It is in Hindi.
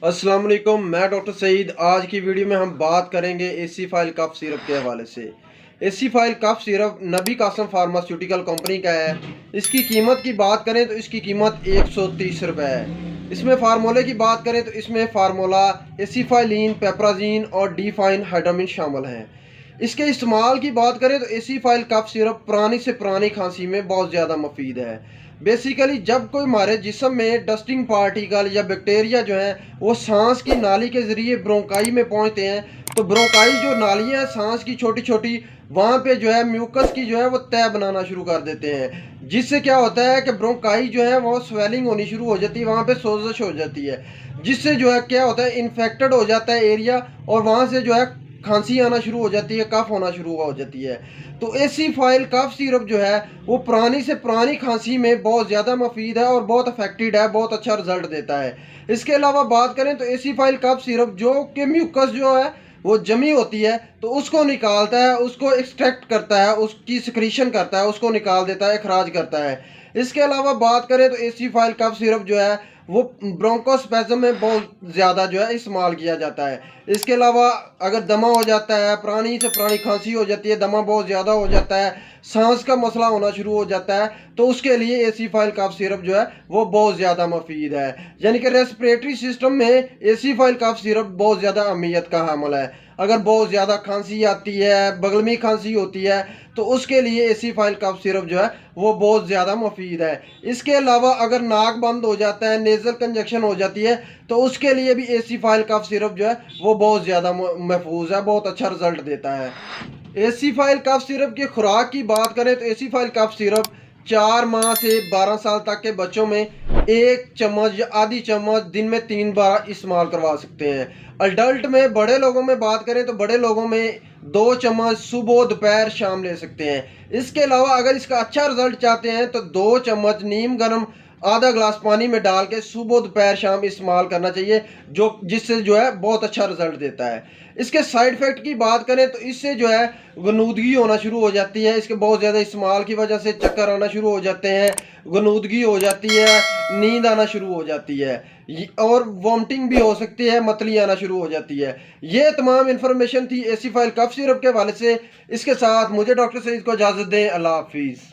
अस्सलाम वालेकुम, मैं डॉक्टर सईद। आज की वीडियो में हम बात करेंगे एसी फाइल कफ सिरप के हवाले से। एसी फाइल कफ सिरप नबी कासम फार्मास्यूटिकल कंपनी का है। इसकी कीमत की बात करें तो इसकी कीमत 130 रुपये है। इसमें फार्मूले की बात करें तो इसमें फार्मूला एसीफाइलिन, पेप्राजीन और डीफाइन हाइड्रामिन शामिल हैं। इसके इस्तेमाल की बात करें तो एसी फाइल कफ सिरप पुरानी से पुरानी खांसी में बहुत ज़्यादा मुफीद है। बेसिकली जब कोई हमारे जिस्म में डस्टिंग पार्टिकल या बैक्टीरिया जो है वो सांस की नाली के ज़रिए ब्रोंकाई में पहुंचते हैं, तो ब्रोंकाई जो नालियाँ हैं सांस की छोटी छोटी, वहाँ पे जो है म्यूकस की जो है वो तह बनाना शुरू कर देते हैं, जिससे क्या होता है कि ब्रोंकाई जो है वो स्वेलिंग होनी शुरू हो जाती है, वहाँ पे सोजश हो जाती है, जिससे जो है क्या होता है इन्फेक्टेड हो जाता है एरिया, और वहाँ से जो है खांसी आना शुरू हो जाती है, कफ होना शुरू हो जाती है। तो एसी फाइल कफ सिरप जो है वो पुरानी से पुरानी खांसी में बहुत ज़्यादा मुफीद है और बहुत अफेक्टेड है, बहुत अच्छा रिजल्ट देता है। इसके अलावा बात करें तो एसी फाइल कफ सिरप जो कि म्यूकस जो है वो जमी होती है तो उसको निकालता है, उसको एक्सट्रैक्ट करता है, उसकी सिक्रीशन करता है, उसको निकाल देता है, खराज करता है। इसके अलावा बात करें तो एसी फाइल कफ सिरप जो है वो ब्रोंकोस्पेज़म में बहुत ज़्यादा जो है इस्तेमाल किया जाता है। इसके अलावा अगर दमा हो जाता है, पुरानी से पुरानी खांसी हो जाती है, दमा बहुत ज़्यादा हो जाता है, सांस का मसला होना शुरू हो जाता है, तो उसके लिए एसी फाइल कफ सिरप जो है वो बहुत ज़्यादा मुफीद है। यानी कि रेस्पिरेटरी सिस्टम में एसी फाइल कफ सिरप बहुत ज़्यादा अहमियत का हामिल है। अगर बहुत ज़्यादा खांसी आती है, बगलमी खांसी होती है, तो उसके लिए एसी फाइल कफ सिरप जो है वो बहुत ज़्यादा मुफीद है। इसके अलावा अगर नाक बंद हो जाता है, नेज़ल कंजक्शन हो जाती है, तो उसके लिए भी एसी फाइल कफ सिरप जो है वो बहुत ज़्यादा महफूज है, बहुत अच्छा रिजल्ट देता है। एसी फाइल कफ सिरप की खुराक की बात करें तो एसी फाइल कफ सिरप 4 माह से 12 साल तक के बच्चों में 1 चम्मच या आधी चम्मच दिन में 3 बार इस्तेमाल करवा सकते हैं। अडल्ट में, बड़े लोगों में बात करें तो बड़े लोगों में 2 चम्मच सुबह दोपहर शाम ले सकते हैं। इसके अलावा अगर इसका अच्छा रिजल्ट चाहते हैं तो 2 चम्मच नीम गर्म आधा ग्लास पानी में डाल के सुबह दोपहर शाम इस्तेमाल करना चाहिए, जो जिससे जो है बहुत अच्छा रिजल्ट देता है। इसके साइड इफ़ेक्ट की बात करें तो इससे जो है गनूदगी होना शुरू हो जाती है, इसके बहुत ज़्यादा इस्तेमाल की वजह से चक्कर आना शुरू हो जाते हैं, गनूदगी हो जाती है, नींद आना शुरू हो जाती है, और वॉमिटिंग भी हो सकती है, मतली आना शुरू हो जाती है। ये तमाम इन्फॉर्मेशन थी एसी फाइल कफ सिरप के हवाले से। इसके साथ मुझे डॉक्टर सईद को इजाज़त दें। अल्लाह हाफिज़।